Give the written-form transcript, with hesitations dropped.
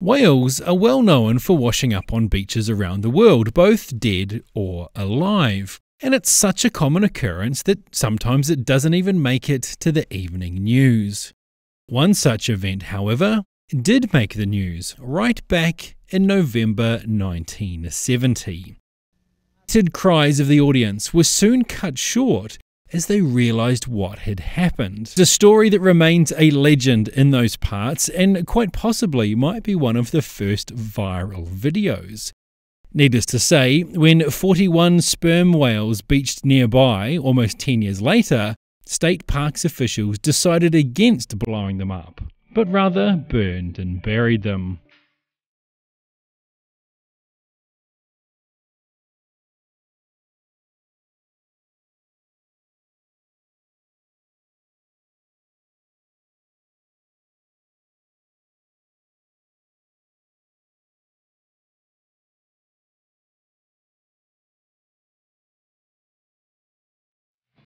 Whales are well known for washing up on beaches around the world, both dead or alive. And it's such a common occurrence that sometimes it doesn't even make it to the evening news. One such event, however, did make the news right back in November 1970. The cries of the audience were soon cut short as they realised what had happened. It's a story that remains a legend in those parts and quite possibly might be one of the first viral videos. Needless to say, when 41 sperm whales beached nearby almost 10 years later, state parks officials decided against blowing them up, but rather burned and buried them.